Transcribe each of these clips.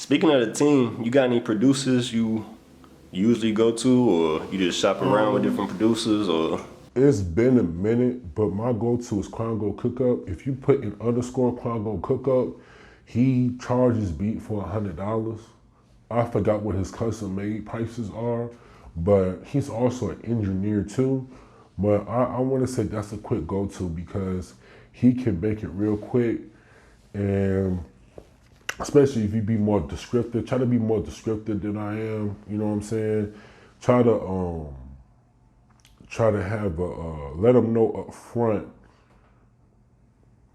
Speaking of the team, you got any producers you usually go to, or you just shop around with different producers, or? It's been a minute, but my go-to is Kwetownny Cookup. If you put an underscore Kwetownny Cookup, he charges beat for $100. I forgot what his custom-made prices are, but he's also an engineer too. But I want to say that's a quick go-to because he can make it real quick, and especially if you be more descriptive, try to be more descriptive than I am. You know what I'm saying? Try to have let them know up front.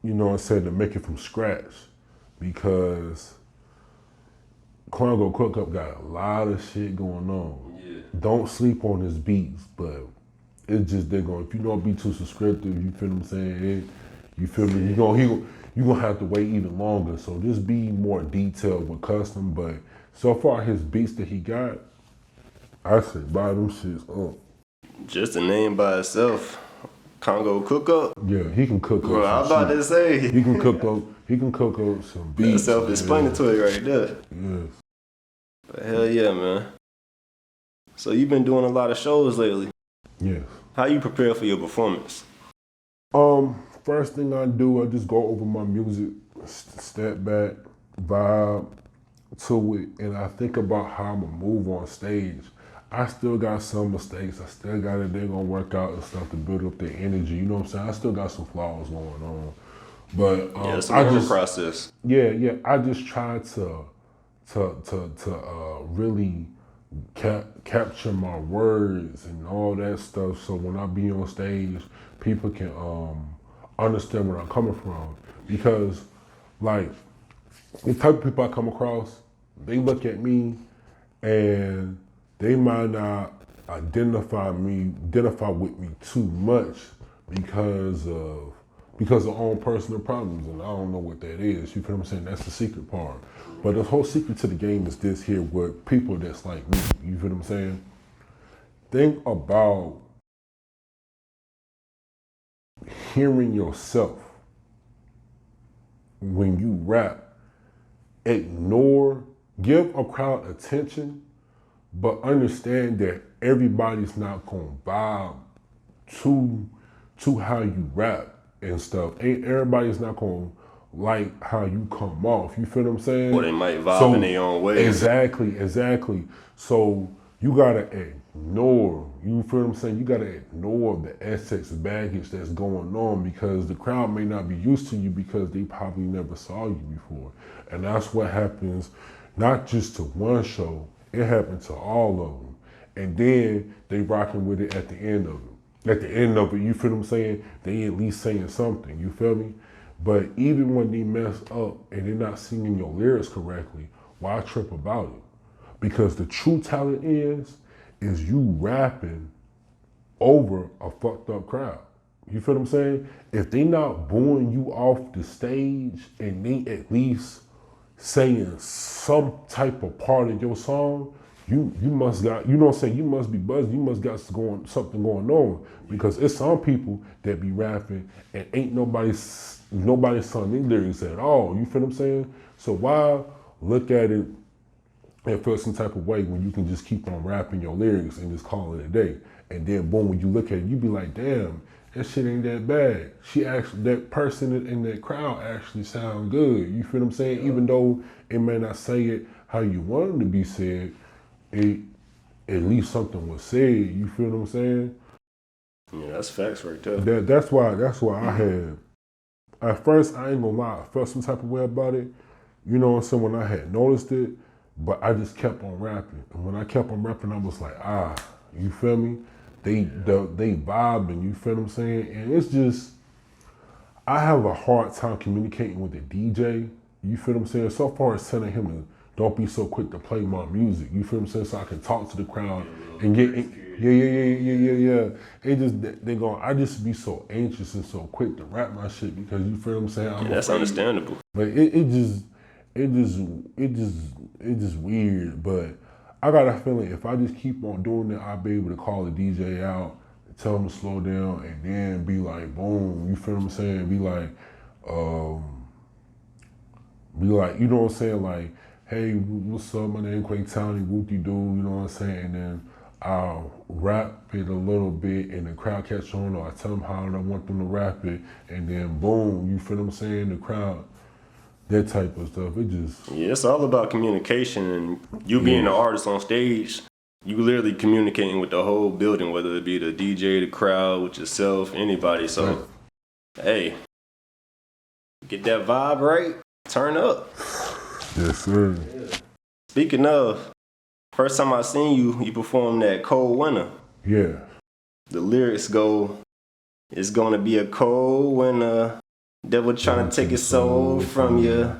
You know what I'm saying, to make it from scratch, because Kwetownny Cookup got a lot of shit going on. Yeah. Don't sleep on his beats, but it's just they're going. If you don't be too descriptive, you feel what I'm saying? You feel me? You gonna have to wait even longer. So just be more detailed with custom. But so far, his beats that he got, I say buy them shits up. Just the name by itself, Congo Cookup. Yeah, he can cook up. Bro, I'm about to say he can cook up. He can cook up some beats. That's self-explanatory right there. Yes. But hell yeah, man. So you've been doing a lot of shows lately. Yes. How you prepare for your performance? First thing I do, I just go over my music, step back, vibe to it, and I think about how I'm gonna move on stage. I still got some mistakes. I still got it. They're gonna work out and stuff to build up their energy. You know what I'm saying? I still got some flaws going on, but Yeah, it's a learning process. Yeah. I just try to really capture my words and all that stuff. So when I be on stage, people can understand where I'm coming from. Because like the type of people I come across, they look at me and they might not identify with me too much because of their own personal problems, and I don't know what that is. You feel what I'm saying? That's the secret part. But the whole secret to the game is this here, with people that's like me. You feel what I'm saying? Think about hearing yourself when you rap. Give a crowd attention, but understand that everybody's not gonna vibe to how you rap and stuff. Everybody's not gonna like how you come off. You feel what I'm saying? Or they might vibe in their own way. Exactly. So you gotta ignore, you feel what I'm saying? You gotta ignore the Essex baggage that's going on, because the crowd may not be used to you because they probably never saw you before. And that's what happens, not just to one show, it happened to all of them. And then they rocking with it at the end of it. At the end of it, you feel what I'm saying? They at least saying something, you feel me? But even when they mess up and they're not singing your lyrics correctly, why trip about it? Because the true talent is you rapping over a fucked up crowd. You feel what I'm saying? If they not booing you off the stage and they at least saying some type of part of your song, you must got, you know what I'm saying, you must be buzzing, you must got something going on. Because it's some people that be rapping and ain't nobody sung their lyrics at all. You feel what I'm saying? So why look at it and feel some type of way when you can just keep on rapping your lyrics and just call it a day? And then boom, when you look at it, you be like, damn, that shit ain't that bad. That person in that crowd actually sound good. You feel what I'm saying? Even though it may not say it how you want it to be said, at least something was said. You feel what I'm saying? Yeah, that's facts right there. That's why I had, at first, I ain't gonna lie, I felt some type of way about it. You know what I'm saying? When I had noticed it, but I just kept on rapping. And when I kept on rapping, I was like, you feel me? They vibing, you feel what I'm saying? And it's just, I have a hard time communicating with the DJ, you feel what I'm saying? So far as telling him to don't be so quick to play my music, you feel what I'm saying? So I can talk to the crowd and get, yeah. I just be so anxious and so quick to rap my shit because you feel what I'm saying? That's understandable. But it just weird, but I got a feeling if I just keep on doing it, I'll be able to call the DJ out, tell him to slow down, and then be like, boom, you feel what I'm saying? Be like, you know what I'm saying? Like, hey, what's up? My name Kwetownny, whoop-de-doo, you know what I'm saying? And then I'll rap it a little bit and the crowd catch on, or I tell them how I want them to rap it, and then boom, you feel what I'm saying? The crowd, that type of stuff. It just... Yeah, it's all about communication, and you being the artist on stage, you literally communicating with the whole building, whether it be the DJ, the crowd, with yourself, anybody. So, hey, get that vibe right, turn up. Yes, sir. Yeah. Speaking of, first time I seen you perform that Cold Winter. Yeah. The lyrics go, it's gonna be a cold winter, devil trying to take his soul from you.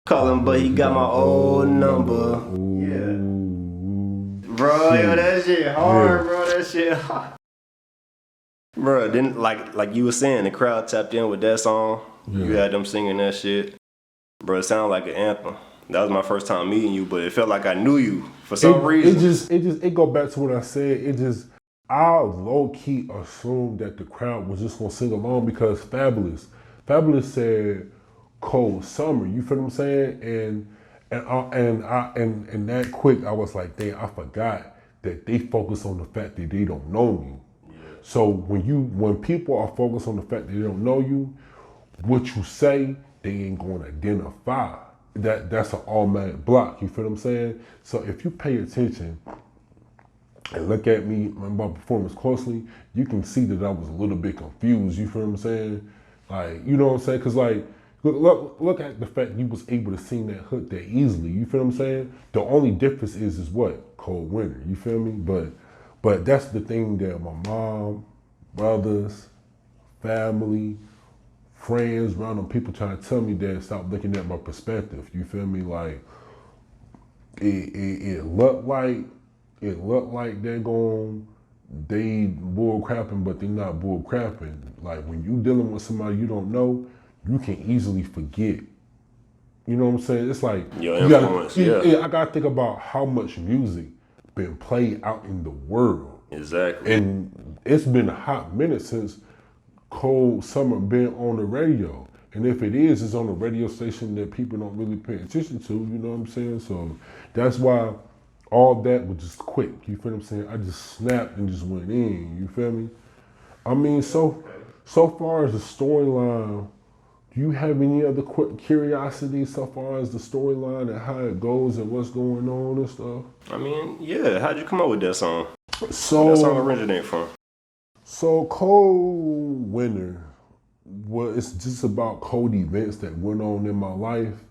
Call him, but he got my old number. Yeah. Bro, yo, that shit hard, bro. That shit hard. Bro, then like you were saying, the crowd tapped in with that song. Yeah. You had them singing that shit. Bro, it sounded like an anthem. That was my first time meeting you, but it felt like I knew you for some reason. It go back to what I said. I low-key assumed that the crowd was just gonna sing along because Fabulous said cold summer, you feel what I'm saying? And that quick, I was like, dang, I forgot that they focus on the fact that they don't know me. Yeah. So when people are focused on the fact that they don't know you, what you say, they ain't gonna identify. That's an automatic block, you feel what I'm saying? So if you pay attention and look at me and my performance closely, you can see that I was a little bit confused, you feel what I'm saying? Like, you know what I'm saying? Cause like, look at the fact you was able to sing that hook that easily, you feel what I'm saying? The only difference is what? Cold winter, you feel me? But that's the thing that my mom, brothers, family, friends, random people trying to tell me that stop looking at my perspective. You feel me? Like it looked like they bull crapping, but they not bull crapping. Like when you dealing with somebody you don't know, you can easily forget. You know what I'm saying? It's like your influence. I gotta think about how much music been played out in the world. Exactly. And it's been a hot minute since Cold Summer been on the radio. And if it is, it's on a radio station that people don't really pay attention to, you know what I'm saying? So that's why all that was just quick, you feel what I'm saying? I just snapped and just went in, you feel me? I mean, so far as the storyline, do you have any other curiosity so far as the storyline and how it goes and what's going on and stuff? I mean, yeah, how'd you come up with that song? So where that song originate from? So Cold Winter, well, it's just about cold events that went on in my life,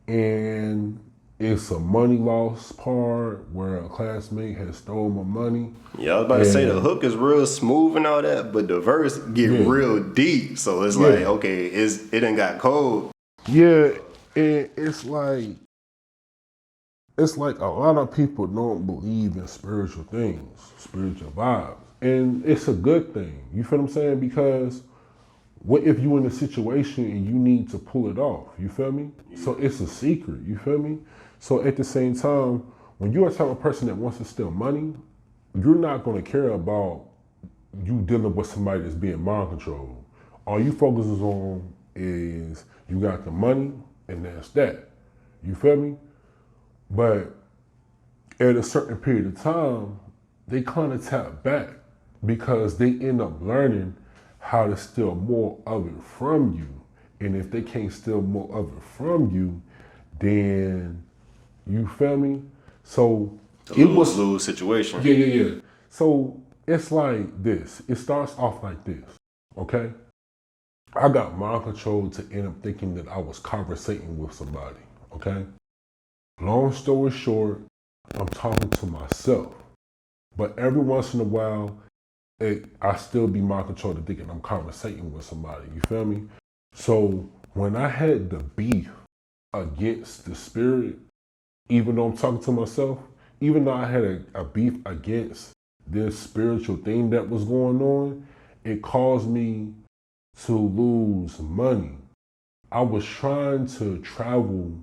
and it's a money loss part where a classmate has stole my money. Yeah, I was about to say the hook is real smooth and all that, but the verse get real deep. So it's like, okay, it done got cold. Yeah, and it's like a lot of people don't believe in spiritual things, spiritual vibes. And it's a good thing, you feel what I'm saying? Because what if you in a situation and you need to pull it off, you feel me? So it's a secret, you feel me? So at the same time, when you're a type of person that wants to steal money, you're not gonna care about you dealing with somebody that's being mind controlled. All you focuses on is you got the money and that's that, you feel me? But at a certain period of time, they kind of tap back because they end up learning how to steal more of it from you. And if they can't steal more of it from you, then you feel me? So it was a lose situation. Yeah. So it's like this. It starts off like this, okay? I got mind control to end up thinking that I was conversating with somebody, okay? Long story short, I'm talking to myself. But every once in a while, I still be mind controlled to thinking I'm conversating with somebody, you feel me? So when I had the beef against the spirit, even though I'm talking to myself, even though I had a beef against this spiritual thing that was going on, it caused me to lose money. I was trying to travel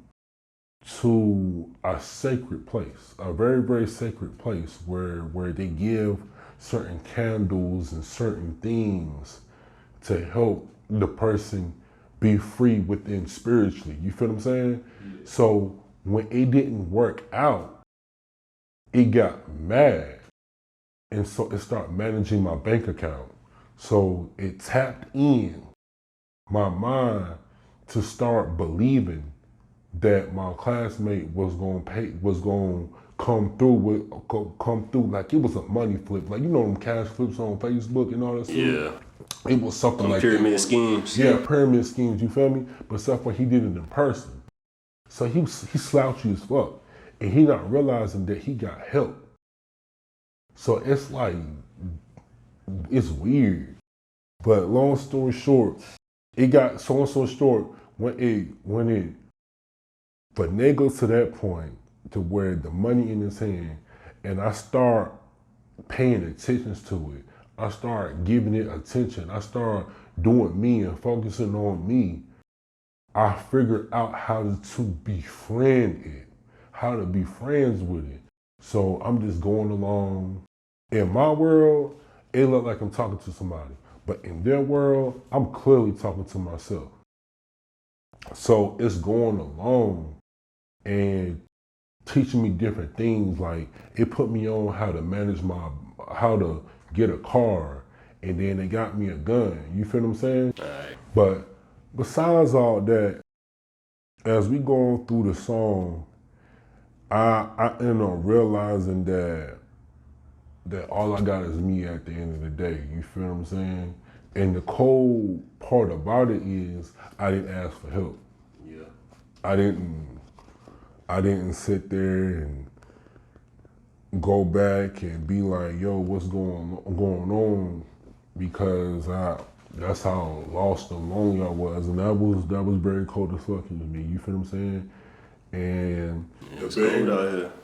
to a sacred place, a very, very sacred place where they give certain candles and certain things to help the person be free within spiritually. You feel what I'm saying? Yeah. So when it didn't work out, it got mad. And so it started managing my bank account. So it tapped in my mind to start believing that my classmate was gonna come through like it was a money flip. Like, you know them cash flips on Facebook and all that stuff? Yeah. It was something like pyramid that. schemes. Yeah, pyramid schemes, you feel me? But stuff like he did it in person. So he slouchy as fuck. And he not realizing that he got help. So it's like, it's weird. But long story short, it got so short when it finagles to that point to where the money in his hand, and I start paying attention to it. I start giving it attention. I start doing me and focusing on me. I figured out how to befriend it, how to be friends with it. So I'm just going along. In my world, it looked like I'm talking to somebody. But in their world, I'm clearly talking to myself. So it's going along and teaching me different things. Like, it put me on how to get a car, and then they got me a gun. You feel what I'm saying? Right. But besides all that, as we going through the song, I end up realizing that all I got is me at the end of the day. You feel what I'm saying? And the cold part about it is I didn't ask for help. Yeah. I didn't sit there and go back and be like, yo, what's going on? Because that's how lost and lonely I was. And that was very cold as fucking to me. You feel what I'm saying? And it's cold out here.